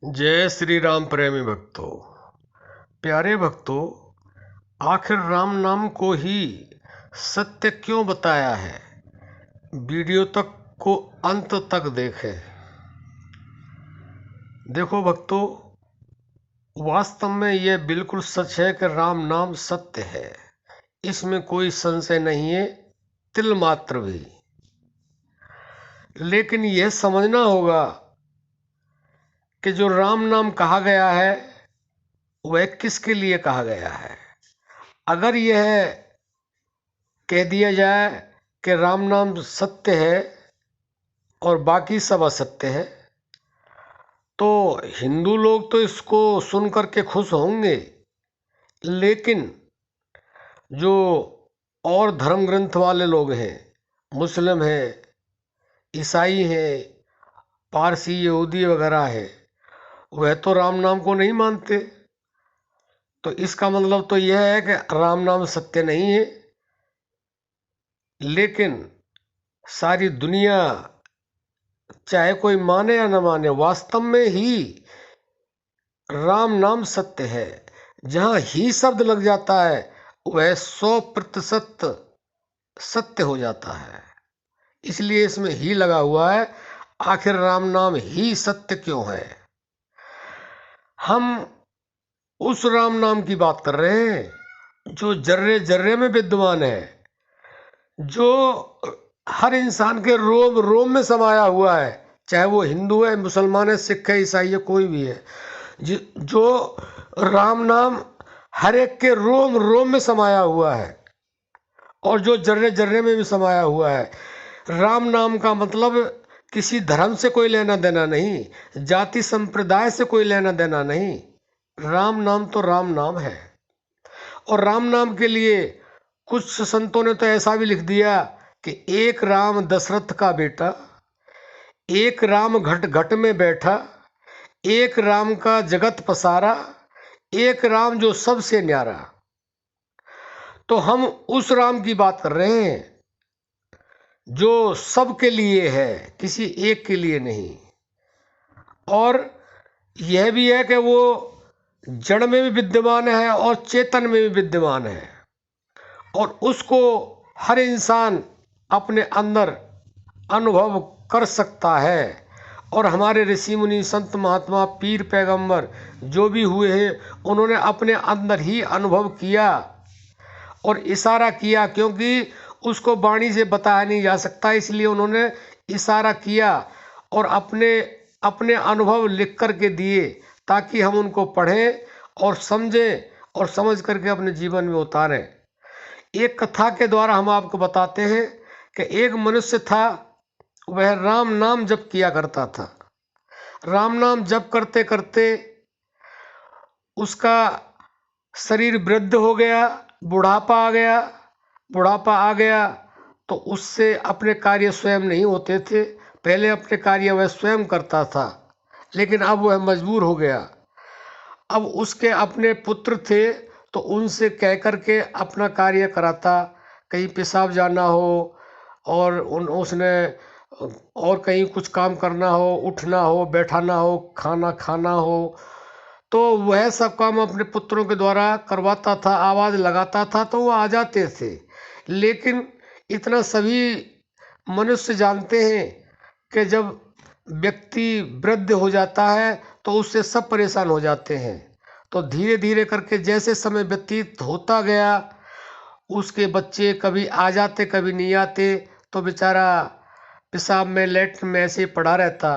जय श्री राम प्रेमी भक्तों। प्यारे भक्तों, आखिर राम नाम को ही सत्य क्यों बताया है? वीडियो तक को अंत तक देखें। देखो भक्तों, वास्तव में यह बिल्कुल सच है कि राम नाम सत्य है। इसमें कोई संशय नहीं है, तिल मात्र भी। लेकिन यह समझना होगा कि जो राम नाम कहा गया है वह किसके लिए कहा गया है। अगर यह कह दिया जाए कि राम नाम सत्य है और बाकी सब असत्य है, तो हिंदू लोग तो इसको सुन करके खुश होंगे, लेकिन जो और धर्म ग्रंथ वाले लोग हैं, मुस्लिम हैं, ईसाई हैं, पारसी, यहूदी वगैरह है, वह तो राम नाम को नहीं मानते। तो इसका मतलब तो यह है कि राम नाम सत्य नहीं है। लेकिन सारी दुनिया, चाहे कोई माने या न माने, वास्तव में ही राम नाम सत्य है। जहां ही शब्द लग जाता है वह 100% सत्य हो जाता है। इसलिए इसमें ही लगा हुआ है। आखिर राम नाम ही सत्य क्यों है? हम उस राम नाम की बात कर रहे हैं जो जर्रे जर्रे में विद्यमान है, जो हर इंसान के रोम रोम में समाया हुआ है, चाहे वो हिंदू है, मुसलमान है, सिख है, ईसाई है, कोई भी है। जो राम नाम हर एक के रोम रोम में समाया हुआ है और जो जर्रे जर्रे में भी समाया हुआ है। राम नाम का मतलब किसी धर्म से कोई लेना देना नहीं, जाति संप्रदाय से कोई लेना देना नहीं। राम नाम तो राम नाम है। और राम नाम के लिए कुछ संतों ने तो ऐसा भी लिख दिया कि एक राम दशरथ का बेटा, एक राम घट घट में बैठा, एक राम का जगत पसारा, एक राम जो सबसे न्यारा। तो हम उस राम की बात कर रहे हैं जो सबके लिए है, किसी एक के लिए नहीं। और यह भी है कि वो जड़ में भी विद्यमान है और चेतन में भी विद्यमान है, और उसको हर इंसान अपने अंदर अनुभव कर सकता है। और हमारे ऋषि मुनि, संत महात्मा, पीर, पैगंबर जो भी हुए हैं, उन्होंने अपने अंदर ही अनुभव किया और इशारा किया, क्योंकि उसको वाणी से बताया नहीं जा सकता, इसलिए उन्होंने इशारा किया और अपने अपने अनुभव लिख कर के दिए, ताकि हम उनको पढ़ें और समझें और समझ करके अपने जीवन में उतारें। एक कथा के द्वारा हम आपको बताते हैं कि एक मनुष्य था, वह राम नाम जप किया करता था। राम नाम जप करते करते उसका शरीर वृद्ध हो गया, बुढ़ापा आ गया। बुढ़ापा आ गया तो उससे अपने कार्य स्वयं नहीं होते थे। पहले अपने कार्य वह स्वयं करता था, लेकिन अब वह मजबूर हो गया। अब उसके अपने पुत्र थे, तो उनसे कह कर के अपना कार्य कराता। कहीं पेशाब जाना हो और उसने और कहीं कुछ काम करना हो, उठना हो, बैठाना हो, खाना खाना हो, तो वह सब काम अपने पुत्रों के द्वारा करवाता था। आवाज़ लगाता था तो वो आ जाते थे। लेकिन इतना सभी मनुष्य जानते हैं कि जब व्यक्ति वृद्ध हो जाता है तो उससे सब परेशान हो जाते हैं। तो धीरे धीरे करके जैसे समय व्यतीत होता गया, उसके बच्चे कभी आ जाते कभी नहीं आते, तो बेचारा पेशाब में, लेटरिन में ऐसे ही पड़ा रहता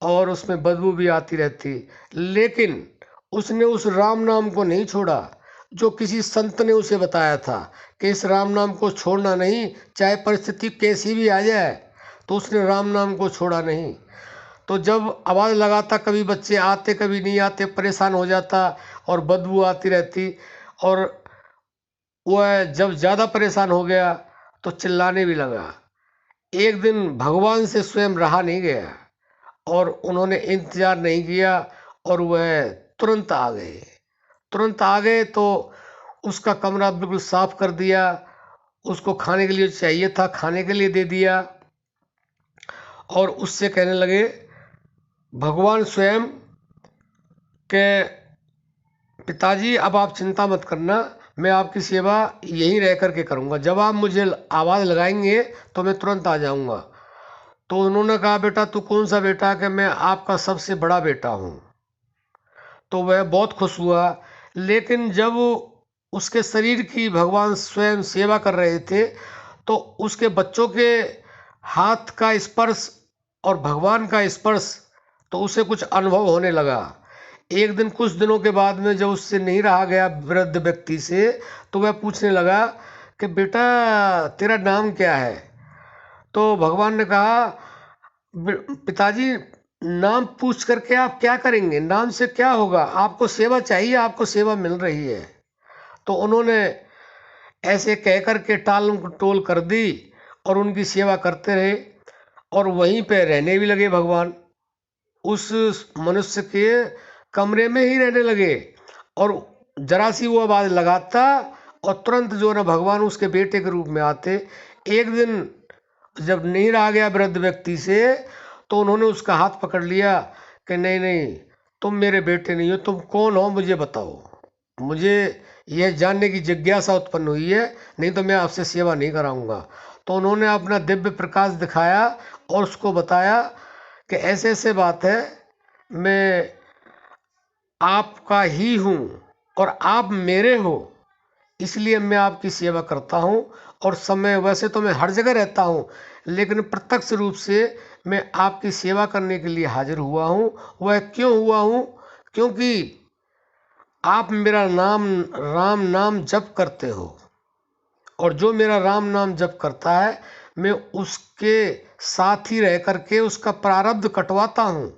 और उसमें बदबू भी आती रहती। लेकिन उसने उस राम नाम को नहीं छोड़ा, जो किसी संत ने उसे बताया था कि इस राम नाम को छोड़ना नहीं, चाहे परिस्थिति कैसी भी आ जाए। तो उसने राम नाम को छोड़ा नहीं। तो जब आवाज़ लगाता, कभी बच्चे आते कभी नहीं आते, परेशान हो जाता और बदबू आती रहती। और वह जब ज़्यादा परेशान हो गया तो चिल्लाने भी लगा। एक दिन भगवान से स्वयं रहा नहीं गया और उन्होंने इंतज़ार नहीं किया और वह तुरंत आ गए। तुरंत आ गए तो उसका कमरा बिल्कुल साफ कर दिया। उसको खाने के लिए चाहिए था, खाने के लिए दे दिया और उससे कहने लगे, भगवान स्वयं कि पिताजी अब आप चिंता मत करना, मैं आपकी सेवा यहीं रह कर के करूँगा, जब आप मुझे आवाज़ लगाएंगे तो मैं तुरंत आ जाऊँगा। तो उन्होंने कहा, बेटा तू कौन सा बेटा? कि मैं आपका सबसे बड़ा बेटा हूँ। तो वह बहुत खुश हुआ। लेकिन जब उसके शरीर की भगवान स्वयं सेवा कर रहे थे, तो उसके बच्चों के हाथ का स्पर्श और भगवान का स्पर्श, तो उसे कुछ अनुभव होने लगा। एक दिन कुछ दिनों के बाद में जब उससे नहीं रहा गया वृद्ध व्यक्ति से, तो वह पूछने लगा कि बेटा तेरा नाम क्या है? तो भगवान ने कहा, पिताजी नाम पूछ करके आप क्या करेंगे? नाम से क्या होगा? आपको सेवा चाहिए, आपको सेवा मिल रही है। तो उन्होंने ऐसे कह कर के टाल टोल कर दी और उनकी सेवा करते रहे और वहीं पे रहने भी लगे भगवान। उस मनुष्य के कमरे में ही रहने लगे और जरा सी वो आवाज़ लगाता और तुरंत जो ना भगवान उसके बेटे के रूप में आते। एक दिन जब नहीं रहा गया वृद्ध व्यक्ति से, तो उन्होंने उसका हाथ पकड़ लिया कि नहीं नहीं, तुम मेरे बेटे नहीं हो, तुम कौन हो मुझे बताओ, मुझे यह जानने की जिज्ञासा उत्पन्न हुई है, नहीं तो मैं आपसे सेवा नहीं कराऊंगा। तो उन्होंने अपना दिव्य प्रकाश दिखाया और उसको बताया कि ऐसे ऐसे बात है, मैं आपका ही हूँ और आप मेरे हो, इसलिए मैं आपकी सेवा करता हूँ। और समय वैसे तो मैं हर जगह रहता हूँ, लेकिन प्रत्यक्ष रूप से मैं आपकी सेवा करने के लिए हाजिर हुआ हूँ। वह क्यों हुआ हूँ? क्योंकि आप मेरा नाम राम नाम जप करते हो और जो मेरा राम नाम जप करता है, मैं उसके साथ ही रह करके उसका प्रारब्ध कटवाता हूँ।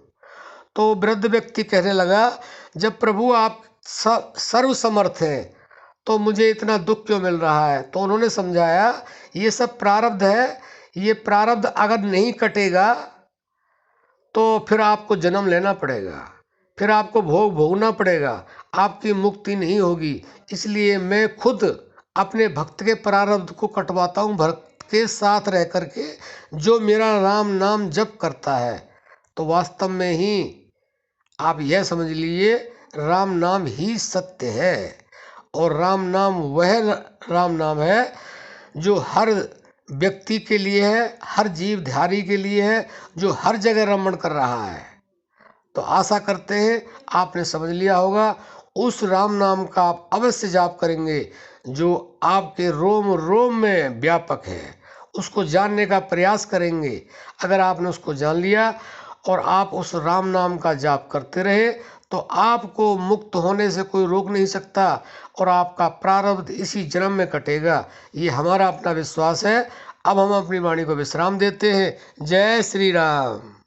तो वृद्ध व्यक्ति कहने लगा, जब प्रभु आप सर्व समर्थ हैं, तो मुझे इतना दुख क्यों मिल रहा है? तो उन्होंने समझाया, ये सब प्रारब्ध है, ये प्रारब्ध अगर नहीं कटेगा तो फिर आपको जन्म लेना पड़ेगा, फिर आपको भोग भोगना पड़ेगा, आपकी मुक्ति नहीं होगी। इसलिए मैं खुद अपने भक्त के प्रारब्ध को कटवाता हूँ, भक्त के साथ रह करके जो मेरा राम नाम जप करता है। तो वास्तव में ही आप यह समझ लीजिए, राम नाम ही सत्य है और राम नाम वह राम नाम है जो हर व्यक्ति के लिए है, हर जीवधारी के लिए है, जो हर जगह रमण कर रहा है। तो आशा करते हैं आपने समझ लिया होगा। उस राम नाम का आप अवश्य जाप करेंगे जो आपके रोम रोम में व्यापक है, उसको जानने का प्रयास करेंगे। अगर आपने उसको जान लिया और आप उस राम नाम का जाप करते रहे, तो आपको मुक्त होने से कोई रोक नहीं सकता और आपका प्रारब्ध इसी जन्म में कटेगा। ये हमारा अपना विश्वास है। अब हम अपनी वाणी को विश्राम देते हैं। जय श्री राम।